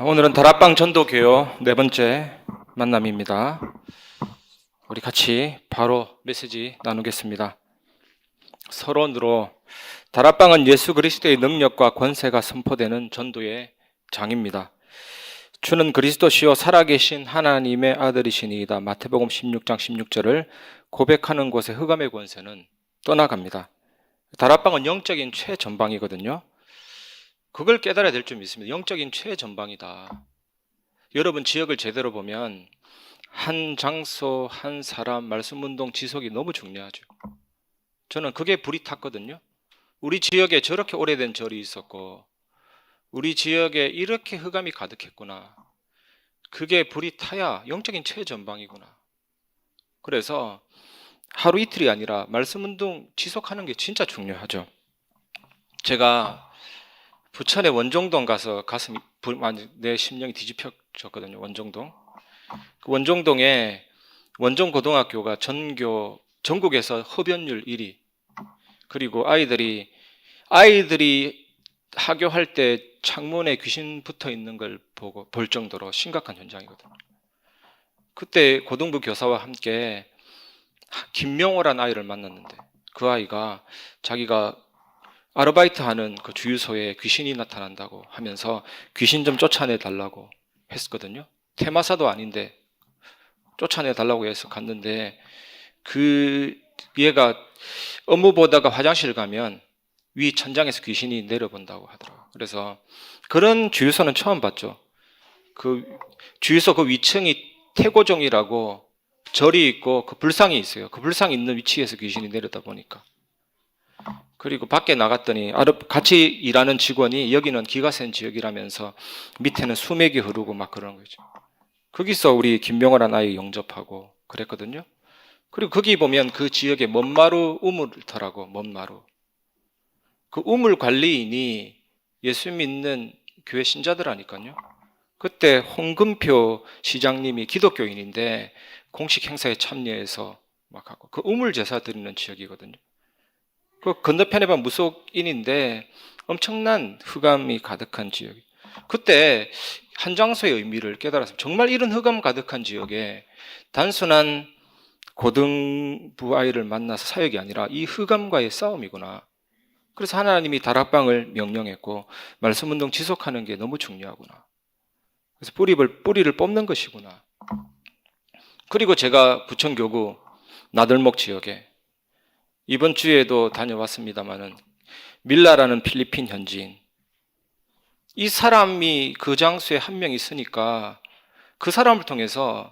오늘은 다락방 전도교요 네 번째 만남입니다. 우리 같이 바로 메시지 나누겠습니다. 서론으로 다락방은 예수 그리스도의 능력과 권세가 선포되는 전도의 장입니다. 주는 그리스도시요 살아계신 하나님의 아들이시니이다. 마태복음 16장 16절을 고백하는 곳에 흑암의 권세는 떠나갑니다. 다락방은 영적인 최전방이거든요. 그걸 깨달아야 될 점이 있습니다. 영적인 최전방이다. 여러분 지역을 제대로 보면 한 장소, 한 사람, 말씀운동 지속이 너무 중요하죠. 저는 그게 불이 탔거든요. 우리 지역에 저렇게 오래된 절이 있었고 우리 지역에 이렇게 흑암이 가득했구나. 그게 불이 타야 영적인 최전방이구나. 그래서 하루 이틀이 아니라 말씀운동 지속하는 게 진짜 중요하죠. 제가 부천의 원종동 가서 내 심령이 뒤집혀졌거든요. 원종동. 그 원종동에 원종고등학교가 전국에서 흡연율 1위. 그리고 아이들이 하교할 때 창문에 귀신 붙어 있는 걸 볼 정도로 심각한 현장이거든요. 그때 고등부 교사와 함께 김명호라는 아이를 만났는데 그 아이가 자기가 아르바이트 하는 그 주유소에 귀신이 나타난다고 하면서 귀신 좀 쫓아내 달라고 했거든요. 테마사도 아닌데 쫓아내 달라고 해서 갔는데 얘가 업무 보다가 화장실 가면 위 천장에서 귀신이 내려본다고 하더라고요. 그래서 그런 주유소는 처음 봤죠. 그 주유소 그 위층이 태고종이라고 절이 있고 그 불상이 있어요. 그 불상이 있는 위치에서 귀신이 내려다 보니까. 그리고 밖에 나갔더니 같이 일하는 직원이 여기는 기가 센 지역이라면서 밑에는 수맥이 흐르고 막 그런 거죠. 거기서 우리 김명호라는 아이 영접하고 그랬거든요. 그리고 거기 보면 그 지역에 먼마루 우물터라고 먼마루. 그 우물 관리인이 예수 믿는 교회 신자들하니까요. 그때 홍금표 시장님이 기독교인인데 공식 행사에 참여해서 막 하고 그 우물 제사 드리는 지역이거든요. 그 건너편에 보면 무속인인데 엄청난 흑암이 가득한 지역. 그때 한 장소의 의미를 깨달았습니다. 정말 이런 흑암 가득한 지역에 단순한 고등부 아이를 만나서 사역이 아니라 이 흑암과의 싸움이구나. 그래서 하나님이 다락방을 명령했고 말씀운동 지속하는 게 너무 중요하구나. 그래서 뿌리를 뽑는 것이구나. 그리고 제가 부천교구 나들목 지역에 이번 주에도 다녀왔습니다마는 밀라라는 필리핀 현지인. 이 사람이 그 장소에 한 명 있으니까 그 사람을 통해서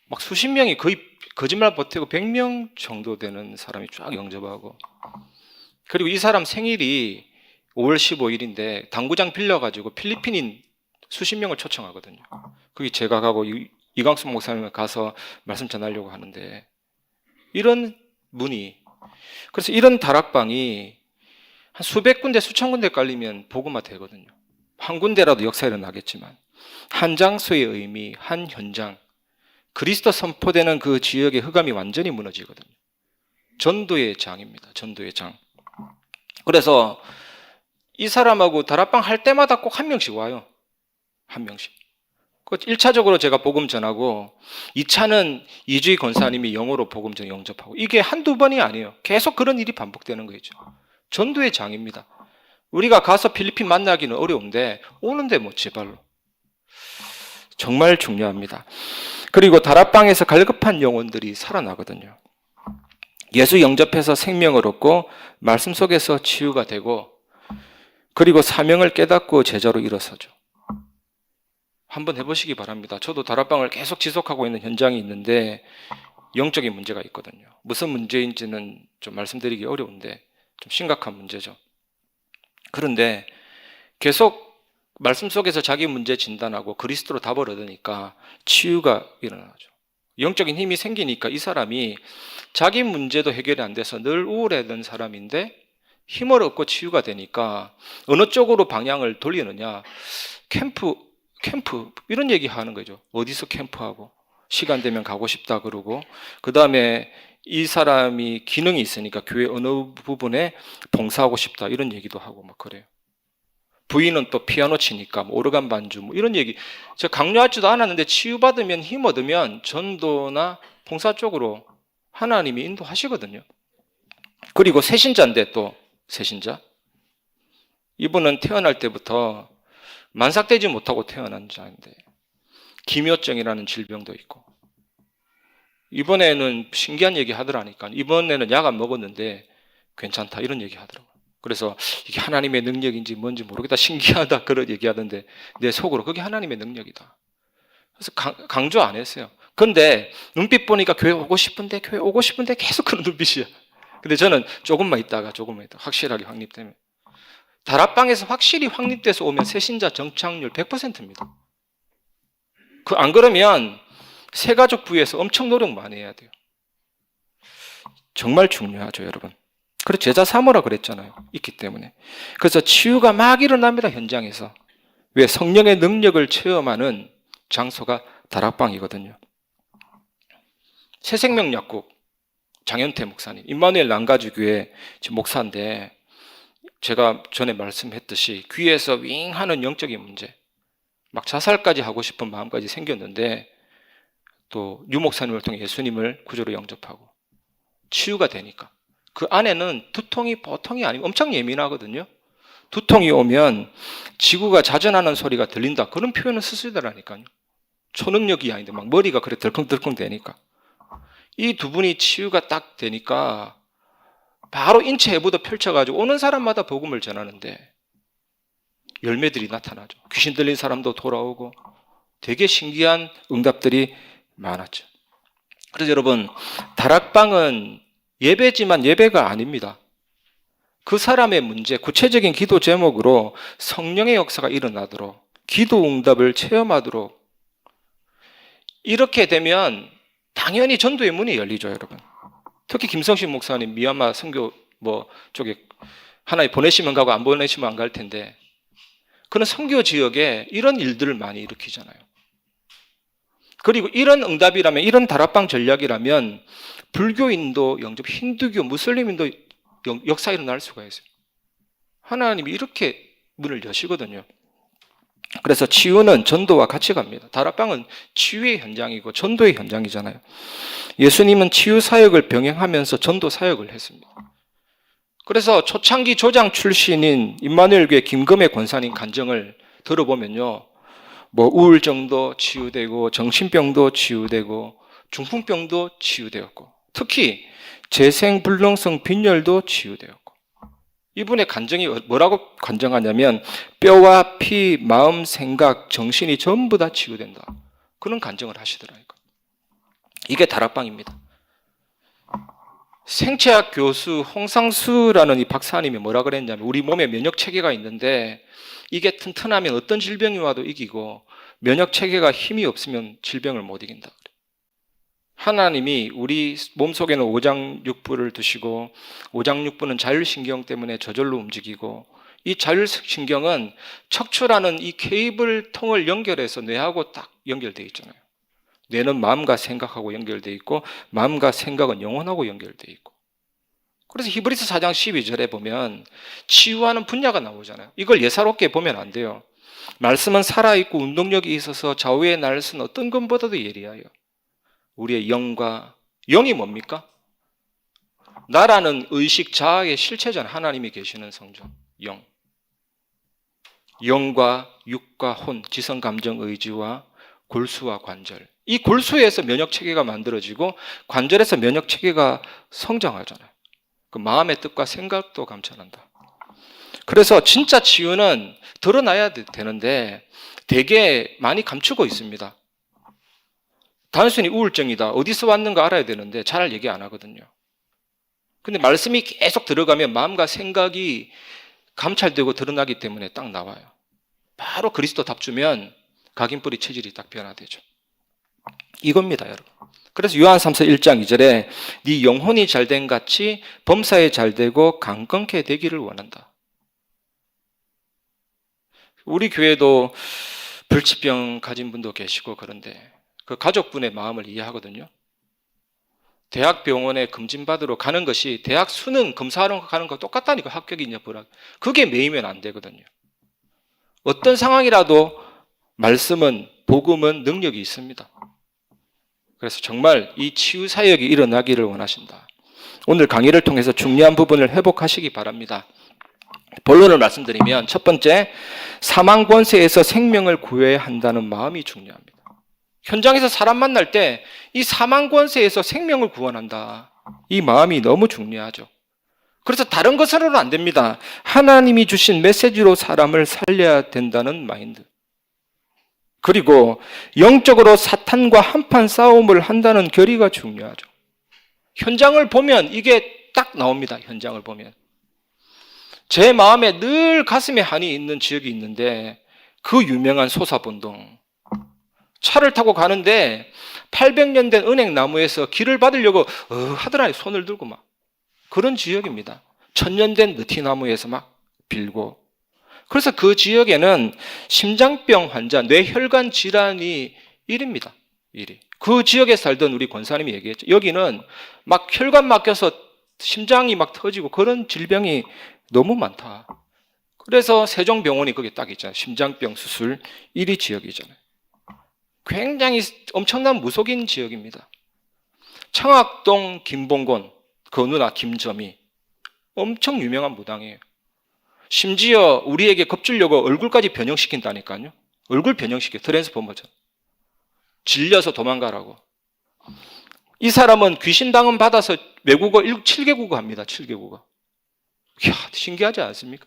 막 수십 명이 거의 거짓말 보태고 100명 정도 되는 사람이 쫙 영접하고 그리고 이 사람 생일이 5월 15일인데 당구장 빌려가지고 필리핀인 수십 명을 초청하거든요. 거기 제가 가고 이광수 목사님 가서 말씀 전하려고 하는데 이런 문이 그래서 이런 다락방이 한 수백 군데 수천 군데 깔리면 복음화 되거든요. 한 군데라도 역사 일어나겠지만 한 장소의 의미, 한 현장 그리스도 선포되는 그 지역의 흑암이 완전히 무너지거든요. 전도의 장입니다. 전도의 장. 그래서 이 사람하고 다락방 할 때마다 꼭 한 명씩 와요. 한 명씩. 1차적으로 제가 복음 전하고 2차는 이주희 권사님이 영어로 복음 전 영접하고 이게 한두 번이 아니에요. 계속 그런 일이 반복되는 거죠. 전도의 장입니다. 우리가 가서 필리핀 만나기는 어려운데 오는데 뭐 제발로. 정말 중요합니다. 그리고 다락방에서 갈급한 영혼들이 살아나거든요. 예수 영접해서 생명을 얻고 말씀 속에서 치유가 되고 그리고 사명을 깨닫고 제자로 일어서죠. 한번 해보시기 바랍니다. 저도 다락방을 계속 지속하고 있는 현장이 있는데 영적인 문제가 있거든요. 무슨 문제인지는 좀 말씀드리기 어려운데 좀 심각한 문제죠. 그런데 계속 말씀 속에서 자기 문제 진단하고 그리스도로 답을 얻으니까 치유가 일어나죠. 영적인 힘이 생기니까 이 사람이 자기 문제도 해결이 안 돼서 늘 우울해하던 사람인데 힘을 얻고 치유가 되니까 어느 쪽으로 방향을 돌리느냐 캠프 이런 얘기 하는 거죠. 어디서 캠프하고 시간 되면 가고 싶다 그러고 그 다음에 이 사람이 기능이 있으니까 교회 어느 부분에 봉사하고 싶다 이런 얘기도 하고 막 그래요. 부인은 또 피아노 치니까 뭐 오르간 반주 뭐 이런 얘기 제가 강요하지도 않았는데 치유받으면 힘 얻으면 전도나 봉사 쪽으로 하나님이 인도하시거든요. 그리고 새신자인데 또 새신자 이분은 태어날 때부터 만삭되지 못하고 태어난 자인데 기묘증이라는 질병도 있고 이번에는 신기한 얘기 하더라니까. 이번에는 약 안 먹었는데 괜찮다 이런 얘기 하더라고요. 그래서 이게 하나님의 능력인지 뭔지 모르겠다 신기하다 그런 얘기하던데 내 속으로 그게 하나님의 능력이다. 그래서 강조 안 했어요. 근데 눈빛 보니까 교회 오고 싶은데 계속 그런 눈빛이야. 근데 저는 조금만 있다가 확실하게 확립되면 다락방에서 확실히 확립돼서 오면 새신자 정착률 100%입니다. 안 그러면 새가족 부위에서 엄청 노력 많이 해야 돼요. 정말 중요하죠, 여러분. 그래서 제자 삼으라 그랬잖아요. 있기 때문에. 그래서 치유가 막 일어납니다, 현장에서. 왜? 성령의 능력을 체험하는 장소가 다락방이거든요. 새생명약국 장현태 목사님, 임마누엘 난가주교회 목사인데 제가 전에 말씀했듯이 귀에서 윙 하는 영적인 문제, 막 자살까지 하고 싶은 마음까지 생겼는데 또 유 목사님을 통해 예수님을 구주로 영접하고 치유가 되니까 그 안에는 두통이 보통이 아니고 엄청 예민하거든요. 두통이 오면 지구가 자전하는 소리가 들린다 그런 표현을 쓰시더라니까요. 초능력이 아닌데 막 머리가 그래 덜컹덜컹 되니까 이 두 분이 치유가 딱 되니까 바로 인체 해부도 펼쳐가지고 오는 사람마다 복음을 전하는데 열매들이 나타나죠. 귀신 들린 사람도 돌아오고 되게 신기한 응답들이 많았죠. 그래서 여러분 다락방은 예배지만 예배가 아닙니다. 그 사람의 문제, 구체적인 기도 제목으로 성령의 역사가 일어나도록 기도 응답을 체험하도록 이렇게 되면 당연히 전도의 문이 열리죠, 여러분. 특히 김성신 목사님 미얀마 선교 쪽에 하나에 보내시면 가고 안 보내시면 안 갈 텐데 그런 선교 지역에 이런 일들을 많이 일으키잖아요. 그리고 이런 응답이라면 이런 다락방 전략이라면 불교인도 영접, 힌두교, 무슬림인도 역사 일어날 수가 있어요. 하나님이 이렇게 문을 여시거든요. 그래서 치유는 전도와 같이 갑니다. 다락방은 치유의 현장이고 전도의 현장이잖아요. 예수님은 치유 사역을 병행하면서 전도 사역을 했습니다. 그래서 초창기 조장 출신인 임마누엘 교회 김금혜 권사님 간증을 들어보면요. 우울증도 치유되고 정신병도 치유되고 중풍병도 치유되었고 특히 재생불능성 빈혈도 치유되었고 이분의 간증이 뭐라고 간증하냐면 뼈와 피, 마음, 생각, 정신이 전부 다 치유된다. 그런 간증을 하시더라고요. 이게 다락방입니다. 생체학 교수 홍상수라는 이 박사님이 뭐라 그랬냐면 우리 몸에 면역 체계가 있는데 이게 튼튼하면 어떤 질병이 와도 이기고 면역 체계가 힘이 없으면 질병을 못 이긴다. 하나님이 우리 몸속에는 오장육부를 두시고 오장육부는 자율신경 때문에 저절로 움직이고 이 자율신경은 척추라는 이 케이블 통을 연결해서 뇌하고 딱 연결되어 있잖아요. 뇌는 마음과 생각하고 연결되어 있고 마음과 생각은 영혼하고 연결되어 있고 그래서 히브리서 4장 12절에 보면 치유하는 분야가 나오잖아요. 이걸 예사롭게 보면 안 돼요. 말씀은 살아있고 운동력이 있어서 좌우의 날선 어떤 것보다도 예리하여 우리의 영이 뭡니까? 나라는 의식 자아의 실체잖아요. 하나님이 계시는 성전 영과 육과 혼, 지성, 감정, 의지와 골수와 관절 이 골수에서 면역체계가 만들어지고 관절에서 면역체계가 성장하잖아요. 그 마음의 뜻과 생각도 감춰낸다. 그래서 진짜 치유는 드러나야 되는데 되게 많이 감추고 있습니다. 단순히 우울증이다. 어디서 왔는가 알아야 되는데 잘 얘기 안 하거든요. 근데 말씀이 계속 들어가면 마음과 생각이 감찰되고 드러나기 때문에 딱 나와요. 바로 그리스도 답 주면 각인뿌리 체질이 딱 변화되죠. 이겁니다, 여러분. 그래서 요한 3서 1장 2절에 네 영혼이 잘된 같이 범사에 잘되고 강건케 되기를 원한다. 우리 교회도 불치병 가진 분도 계시고 그런데 그 가족분의 마음을 이해하거든요. 대학병원에 검진받으러 가는 것이 대학 수능 검사하러 가는 거 똑같다니까 합격이냐 불합격. 그게 매이면 안 되거든요. 어떤 상황이라도 말씀은, 복음은 능력이 있습니다. 그래서 정말 이 치유 사역이 일어나기를 원하신다. 오늘 강의를 통해서 중요한 부분을 회복하시기 바랍니다. 본론을 말씀드리면 첫 번째, 사망 권세에서 생명을 구해야 한다는 마음이 중요합니다. 현장에서 사람 만날 때 이 사망 권세에서 생명을 구원한다. 이 마음이 너무 중요하죠. 그래서 다른 것으로는 안 됩니다. 하나님이 주신 메시지로 사람을 살려야 된다는 마인드. 그리고 영적으로 사탄과 한판 싸움을 한다는 결의가 중요하죠. 현장을 보면 이게 딱 나옵니다. 현장을 보면. 제 마음에 늘 가슴에 한이 있는 지역이 있는데 그 유명한 소사본동. 차를 타고 가는데 800년 된 은행나무에서 길을 받으려고 하더라니 손을 들고 막. 그런 지역입니다. 1000년 된 느티나무에서 막 빌고. 그래서 그 지역에는 심장병 환자, 뇌혈관 질환이 1위입니다. 1위. 그 지역에 살던 우리 권사님이 얘기했죠. 여기는 막 혈관 막혀서 심장이 막 터지고 그런 질병이 너무 많다. 그래서 세종병원이 거기 딱 있잖아요. 심장병 수술 1위 지역이잖아요. 굉장히 엄청난 무속인 지역입니다. 청학동 김봉곤, 그 누나 김점이 엄청 유명한 무당이에요. 심지어 우리에게 겁주려고 얼굴까지 변형시킨다니까요. 얼굴 변형시켜, 트랜스포머죠. 질려서 도망가라고. 이 사람은 귀신당은 받아서 외국어 7개국어 합니다. 7개국어. 이야, 신기하지 않습니까?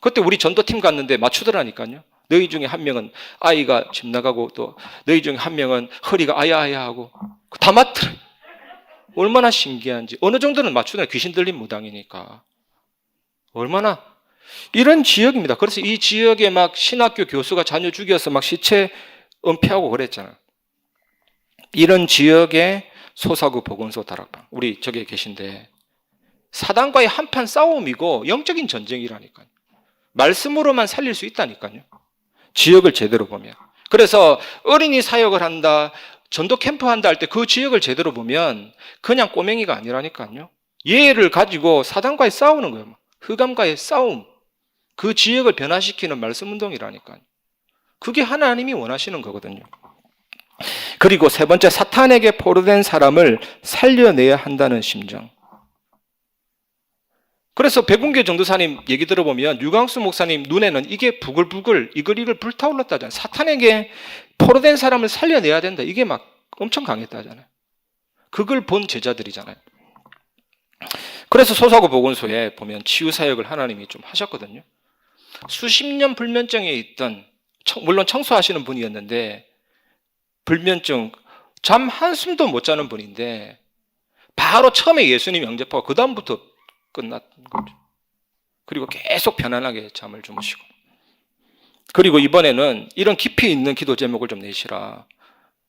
그때 우리 전도팀 갔는데 맞추더라니까요. 너희 중에 한 명은 아이가 집 나가고 또 너희 중에 한 명은 허리가 아야아야 하고 다 맞더라. 얼마나 신기한지. 어느 정도는 맞추더라. 귀신 들린 무당이니까. 얼마나 이런 지역입니다. 그래서 이 지역에 막 신학교 교수가 자녀 죽여서 막 시체 은폐하고 그랬잖아요. 이런 지역의 소사구 보건소 다락방. 우리 저기 계신데 사단과의 한판 싸움이고 영적인 전쟁이라니까요. 말씀으로만 살릴 수 있다니까요. 지역을 제대로 보면. 그래서 어린이 사역을 한다, 전도 캠프 한다 할 때 그 지역을 제대로 보면 그냥 꼬맹이가 아니라니까요. 예를 가지고 사단과의 싸우는 거예요. 흑암과의 싸움. 그 지역을 변화시키는 말씀 운동이라니까요. 그게 하나님이 원하시는 거거든요. 그리고 세 번째, 사탄에게 포로된 사람을 살려내야 한다는 심정. 그래서 백운계 전도사님 얘기 들어보면 유광수 목사님 눈에는 이게 부글부글 이글이글 불타올랐다잖아요. 사탄에게 포로된 사람을 살려내야 된다. 이게 막 엄청 강했다잖아요. 그걸 본 제자들이잖아요. 그래서 소사구 보건소에 보면 치유사역을 하나님이 좀 하셨거든요. 수십 년 불면증에 있던, 물론 청소하시는 분이었는데 불면증, 잠 한숨도 못 자는 분인데 바로 처음에 예수님 영접하고 그 다음부터 끝났던 거죠. 그리고 계속 편안하게 잠을 주무시고. 그리고 이번에는 이런 깊이 있는 기도 제목을 좀 내시라.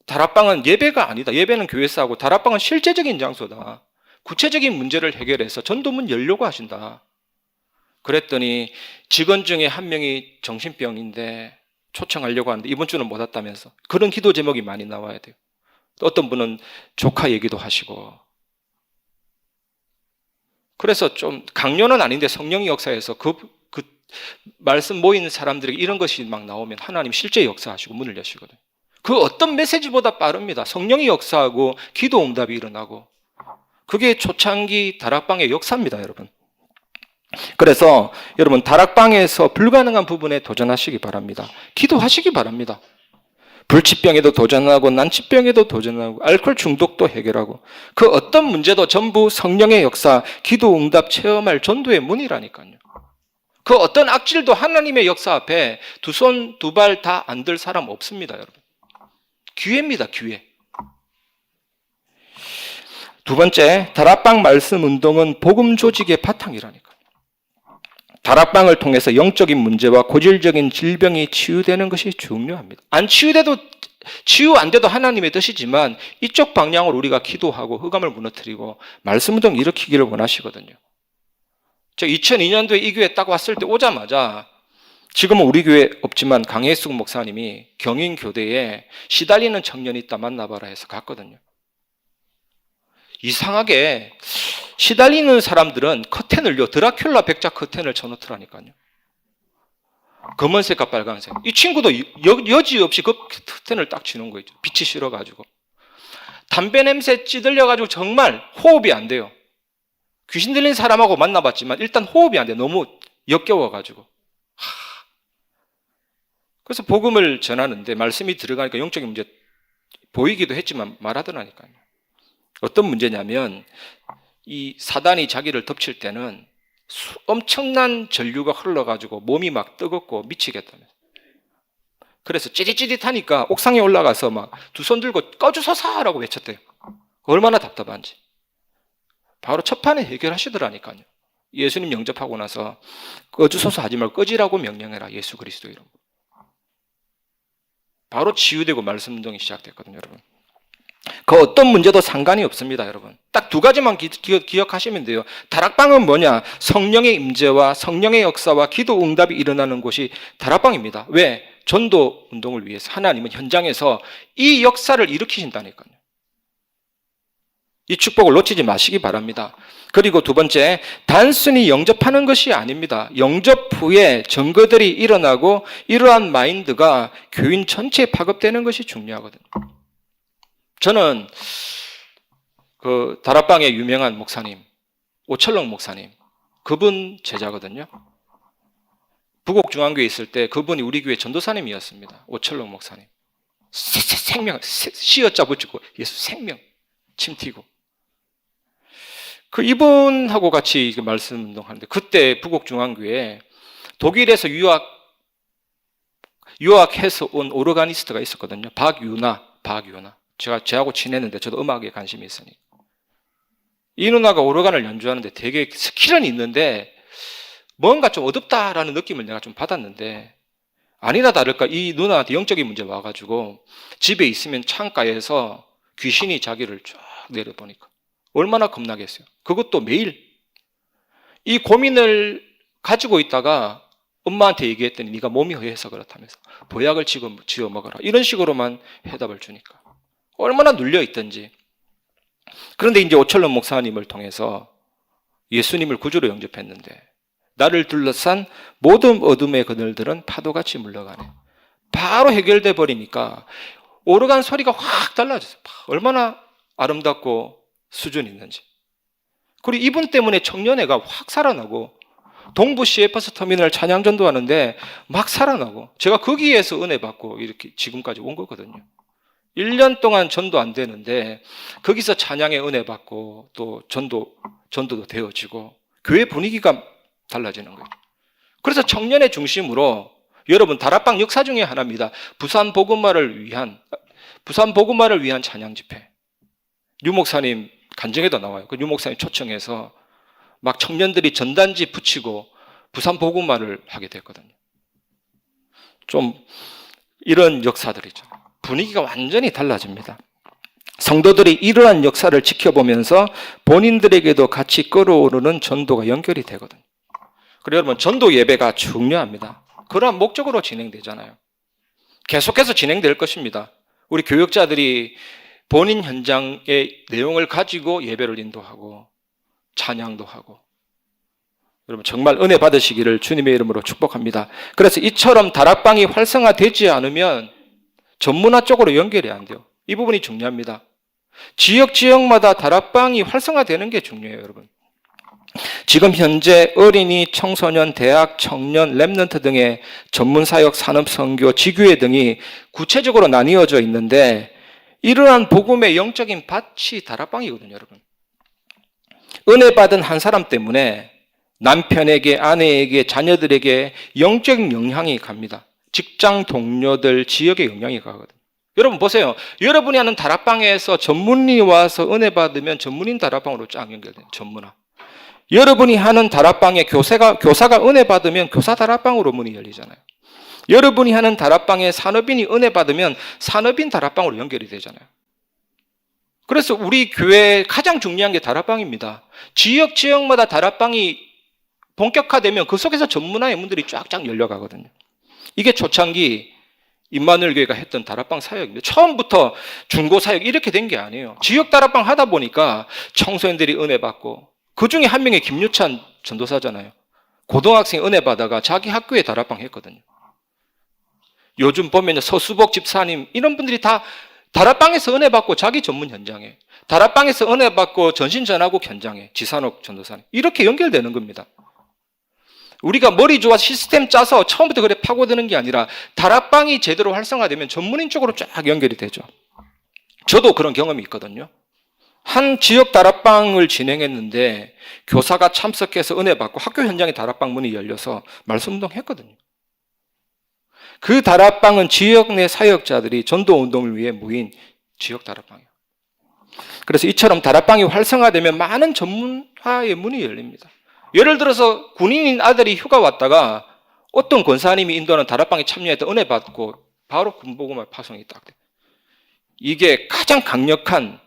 다락방은 예배가 아니다. 예배는 교회에서 하고 다락방은 실제적인 장소다. 구체적인 문제를 해결해서 전도문 열려고 하신다. 그랬더니 직원 중에 한 명이 정신병인데 초청하려고 하는데 이번 주는 못 왔다면서. 그런 기도 제목이 많이 나와야 돼요. 어떤 분은 조카 얘기도 하시고. 그래서 좀 강요는 아닌데 성령의 역사에서 그 말씀 모이는 사람들에게 이런 것이 막 나오면 하나님 실제 역사하시고 문을 여시거든요. 그 어떤 메시지보다 빠릅니다. 성령의 역사하고 기도 응답이 일어나고. 그게 초창기 다락방의 역사입니다, 여러분. 그래서 여러분 다락방에서 불가능한 부분에 도전하시기 바랍니다. 기도하시기 바랍니다. 불치병에도 도전하고 난치병에도 도전하고 알코올 중독도 해결하고 그 어떤 문제도 전부 성령의 역사, 기도 응답 체험할 전도의 문이라니까요. 그 어떤 악질도 하나님의 역사 앞에 두 손 두 발 다 안 들 사람 없습니다, 여러분. 기회입니다, 기회. 두 번째, 다락방 말씀 운동은 복음 조직의 바탕이라니까. 다락방을 통해서 영적인 문제와 고질적인 질병이 치유되는 것이 중요합니다. 안 치유돼도, 치유 안 돼도 하나님의 뜻이지만 이쪽 방향으로 우리가 기도하고 흑암을 무너뜨리고 말씀 운동 일으키기를 원하시거든요. 저 2002년도에 이 교회 딱 왔을 때 오자마자 지금은 우리 교회 없지만 강혜숙 목사님이 경인교대에 시달리는 청년이 있다 만나봐라 해서 갔거든요. 이상하게 시달리는 사람들은 커튼을요, 드라큘라 백작 커튼을 쳐놓더라니까요. 검은색과 빨간색. 이 친구도 여지없이 그 커튼을 딱 치는 거죠. 빛이 싫어가지고. 담배 냄새 찌들려가지고 정말 호흡이 안 돼요. 귀신 들린 사람하고 만나봤지만 일단 호흡이 안 돼요. 너무 역겨워가지고. 그래서 복음을 전하는데 말씀이 들어가니까 영적인 문제 보이기도 했지만 말하더라니까요. 어떤 문제냐면 이 사단이 자기를 덮칠 때는 엄청난 전류가 흘러가지고 몸이 막 뜨겁고 미치겠다면서. 그래서 찌릿찌릿하니까 옥상에 올라가서 막 두 손 들고 꺼주소서라고 외쳤대요. 얼마나 답답한지. 바로 첫 판에 해결하시더라니까요. 예수님 영접하고 나서 꺼주소서 하지 말고 꺼지라고 명령해라. 예수 그리스도 이름. 바로 치유되고 말씀 운동이 시작됐거든요, 여러분. 그 어떤 문제도 상관이 없습니다, 여러분. 딱 두 가지만 기억하시면 돼요. 다락방은 뭐냐? 성령의 임재와 성령의 역사와 기도 응답이 일어나는 곳이 다락방입니다. 왜? 전도 운동을 위해서 하나님은 현장에서 이 역사를 일으키신다니까요. 이 축복을 놓치지 마시기 바랍니다. 그리고 두 번째, 단순히 영접하는 것이 아닙니다. 영접 후에 증거들이 일어나고 이러한 마인드가 교인 전체에 파급되는 것이 중요하거든요. 저는 그 다락방의 유명한 목사님, 오철록 목사님, 그분 제자거든요. 부곡중앙교회 있을 때 그분이 우리 교회 전도사님이었습니다. 오철록 목사님. 생명, 시어자 붙이고 예수 생명, 침 튀고. 그 이분하고 같이 말씀 운동하는데 그때 부곡중앙교회에 독일에서 유학해서 온 오르가니스트가 있었거든요. 박유나. 제가 쟤하고 친했는데 저도 음악에 관심이 있으니까. 이 누나가 오르간을 연주하는데 되게 스킬은 있는데 뭔가 좀 어둡다라는 느낌을 내가 좀 받았는데 아니나 다를까 이 누나한테 영적인 문제 와가지고 집에 있으면 창가에서 귀신이 자기를 쫙 내려보니까 얼마나 겁나겠어요. 그것도 매일. 이 고민을 가지고 있다가 엄마한테 얘기했더니 네가 몸이 허해서 그렇다면서 보약을 지어 먹어라. 이런 식으로만 해답을 주니까. 얼마나 눌려있던지. 그런데 이제 오철론 목사님을 통해서 예수님을 구주로 영접했는데 나를 둘러싼 모든 어둠의 그늘들은 파도같이 물러가네. 바로 해결돼 버리니까 오르간 소리가 확 달라졌어요. 얼마나 아름답고 수준 있는지. 그리고 이분 때문에 청년회가 확 살아나고 동부 시외버스 터미널 찬양 전도하는데 막 살아나고 제가 거기에서 은혜 받고 이렇게 지금까지 온 거거든요. 1년 동안 전도 안 되는데 거기서 찬양의 은혜 받고 또 전도도 되어지고 교회 분위기가 달라지는 거예요. 그래서 청년의 중심으로 여러분 다락방 역사 중에 하나입니다. 부산 복음화를 위한 찬양 집회. 유 목사님 간증에도 나와요. 그 유 목사님 초청해서 막 청년들이 전단지 붙이고 부산 복음화를 하게 됐거든요. 좀 이런 역사들이죠. 분위기가 완전히 달라집니다. 성도들이 이러한 역사를 지켜보면서 본인들에게도 같이 끌어오르는 전도가 연결이 되거든요. 그리고 여러분 전도 예배가 중요합니다. 그러한 목적으로 진행되잖아요. 계속해서 진행될 것입니다. 우리 교역자들이 본인 현장의 내용을 가지고 예배를 인도하고 찬양도 하고 여러분 정말 은혜 받으시기를 주님의 이름으로 축복합니다. 그래서 이처럼 다락방이 활성화되지 않으면 전문화 쪽으로 연결이 안 돼요. 이 부분이 중요합니다. 지역마다 다락방이 활성화되는 게 중요해요, 여러분. 지금 현재 어린이, 청소년, 대학, 청년, 랩넌트 등의 전문사역, 산업, 선교, 지교회 등이 구체적으로 나뉘어져 있는데 이러한 복음의 영적인 밭이 다락방이거든요, 여러분. 은혜 받은 한 사람 때문에 남편에게, 아내에게, 자녀들에게 영적인 영향이 갑니다. 직장 동료들, 지역에 영향이 가거든요. 여러분 보세요. 여러분이 하는 다락방에서 전문인이 와서 은혜 받으면 전문인 다락방으로 쫙 연결돼요. 전문화. 여러분이 하는 다락방에 교사가 은혜 받으면 교사 다락방으로 문이 열리잖아요. 여러분이 하는 다락방에 산업인이 은혜 받으면 산업인 다락방으로 연결이 되잖아요. 그래서 우리 교회에 가장 중요한 게 다락방입니다. 지역마다 다락방이 본격화되면 그 속에서 전문화의 문들이 쫙쫙 열려가거든요. 이게 초창기 임마누엘 교회가 했던 다락방 사역입니다. 처음부터 중고 사역 이렇게 된 게 아니에요. 지역 다락방 하다 보니까 청소년들이 은혜 받고 그 중에 한 명이 김유찬 전도사잖아요. 고등학생 은혜 받아가 자기 학교에 다락방 했거든요. 요즘 보면 서수복 집사님 이런 분들이 다 다락방에서 은혜 받고 자기 전문 현장에, 다락방에서 은혜 받고 전신전화국 현장에, 지산옥 전도사님 이렇게 연결되는 겁니다. 우리가 머리 좋아 시스템 짜서 처음부터 그래 파고드는 게 아니라 다락방이 제대로 활성화되면 전문인 쪽으로 쫙 연결이 되죠. 저도 그런 경험이 있거든요. 한 지역 다락방을 진행했는데 교사가 참석해서 은혜 받고 학교 현장에 다락방 문이 열려서 말씀운동 했거든요. 그 다락방은 지역 내 사역자들이 전도운동을 위해 모인 지역 다락방이에요. 그래서 이처럼 다락방이 활성화되면 많은 전문화의 문이 열립니다. 예를 들어서 군인인 아들이 휴가 왔다가 어떤 권사님이 인도하는 다락방에 참여해서 은혜 받고 바로 군복음을 파송이 딱 돼. 이게 가장 강력한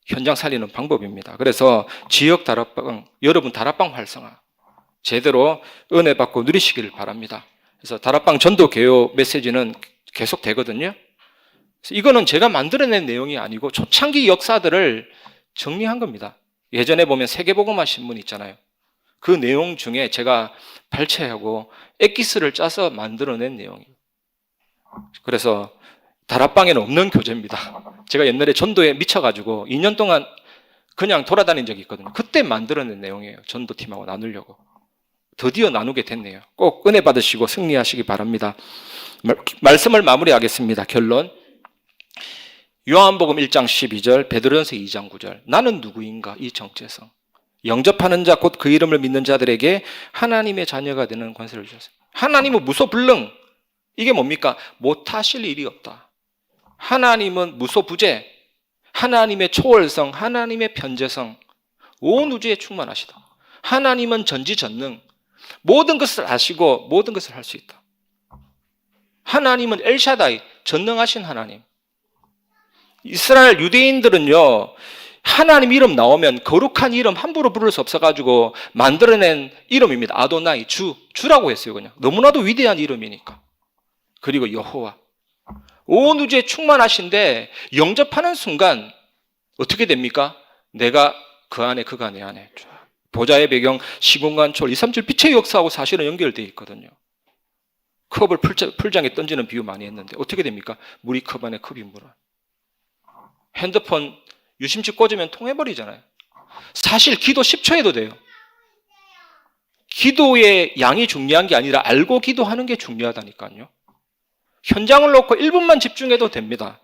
현장 살리는 방법입니다. 그래서 지역 다락방, 여러분 다락방 활성화 제대로 은혜 받고 누리시길 바랍니다. 그래서 다락방 전도 개요 메시지는 계속 되거든요. 그래서 이거는 제가 만들어낸 내용이 아니고 초창기 역사들을 정리한 겁니다. 예전에 보면 세계복음화 신문 있잖아요. 그 내용 중에 제가 발췌하고 엑기스를 짜서 만들어낸 내용이에요. 그래서 다락방에는 없는 교재입니다. 제가 옛날에 전도에 미쳐가지고 2년 동안 그냥 돌아다닌 적이 있거든요. 그때 만들어낸 내용이에요. 전도팀하고 나누려고. 드디어 나누게 됐네요. 꼭 은혜 받으시고 승리하시기 바랍니다. 말씀을 마무리하겠습니다. 결론. 요한복음 1장 12절, 베드로전서 2장 9절. 나는 누구인가? 이 정체성. 영접하는 자, 곧 그 이름을 믿는 자들에게 하나님의 자녀가 되는 권세를 주셨어요. 하나님은 무소불능. 이게 뭡니까? 못하실 일이 없다. 하나님은 무소부재. 하나님의 초월성, 하나님의 편재성. 온 우주에 충만하시다. 하나님은 전지전능. 모든 것을 아시고 모든 것을 할 수 있다. 하나님은 엘샤다이, 전능하신 하나님. 이스라엘 유대인들은요, 하나님 이름 나오면 거룩한 이름 함부로 부를 수 없어가지고 만들어낸 이름입니다. 아도나이, 주라고 했어요. 그냥 너무나도 위대한 이름이니까. 그리고 여호와, 온 우주에 충만하신데 영접하는 순간 어떻게 됩니까? 내가 그 안에, 그가 내 안에. 보좌의 배경, 시공간 초월, 2, 3절 빛의 역사하고 사실은 연결되어 있거든요. 컵을 풀장에 던지는 비유 많이 했는데 어떻게 됩니까? 물이 컵 안에, 컵이 물 안에. 핸드폰 유심칩 꽂으면 통해버리잖아요. 사실 기도 10초에도 돼요. 기도의 양이 중요한 게 아니라 알고 기도하는 게 중요하다니까요. 현장을 놓고 1분만 집중해도 됩니다.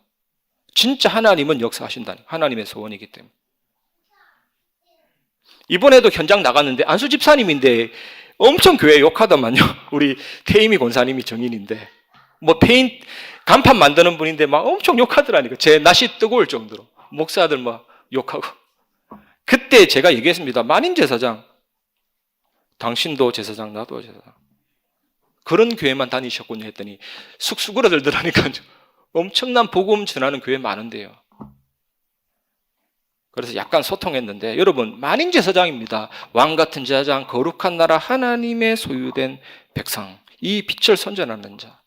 진짜 하나님은 역사하신다니, 하나님의 소원이기 때문에. 이번에도 현장 나갔는데 안수 집사님인데 엄청 교회 욕하더만요. 우리 태임이 권사님이 정인인데 뭐 페인트 간판 만드는 분인데 막 엄청 욕하더라니까. 제 낯이 뜨거울 정도로 목사들 막 욕하고. 그때 제가 얘기했습니다. 만인 제사장, 당신도 제사장, 나도 제사장. 그런 교회만 다니셨군요 했더니 쑥쑥 울어들더라니까요. 엄청난 복음 전하는 교회 많은데요. 그래서 약간 소통했는데 여러분, 만인 제사장입니다. 왕 같은 제사장, 거룩한 나라, 하나님의 소유된 백성, 이 빛을 선전하는 자.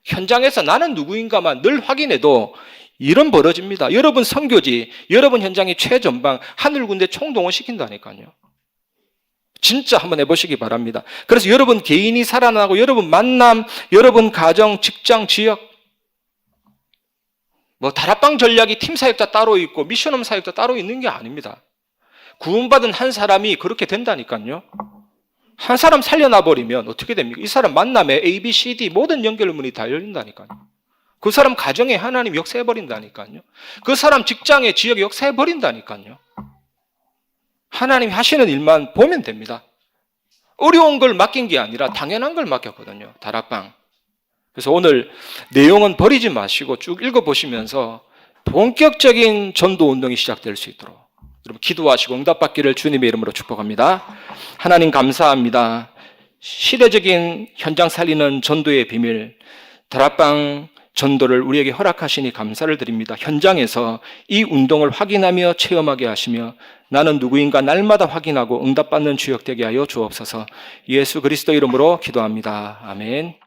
현장에서 나는 누구인가만 늘 확인해도 일은 벌어집니다. 여러분 선교지, 여러분 현장이 최전방, 하늘군대 총동원시킨다니까요. 진짜 한번 해보시기 바랍니다. 그래서 여러분 개인이 살아나고 여러분 만남, 여러분 가정, 직장, 지역, 뭐 다락방 전략이 팀 사역자 따로 있고 미션홈 사역자 따로 있는 게 아닙니다. 구원받은 한 사람이 그렇게 된다니까요. 한 사람 살려놔버리면 어떻게 됩니까? 이 사람 만남에 A, B, C, D 모든 연결문이 다 열린다니까요. 그 사람 가정에 하나님 역사해버린다니까요. 그 사람 직장에 지역에 역사해버린다니까요. 하나님이 하시는 일만 보면 됩니다. 어려운 걸 맡긴 게 아니라 당연한 걸 맡겼거든요. 다락방. 그래서 오늘 내용은 버리지 마시고 쭉 읽어보시면서 본격적인 전도 운동이 시작될 수 있도록 여러분 기도하시고 응답받기를 주님의 이름으로 축복합니다. 하나님 감사합니다. 시대적인 현장 살리는 전도의 비밀, 다락방 전도를 우리에게 허락하시니 감사를 드립니다. 현장에서 이 운동을 확인하며 체험하게 하시며 나는 누구인가 날마다 확인하고 응답받는 주역 되게 하여 주옵소서. 예수 그리스도 이름으로 기도합니다. 아멘.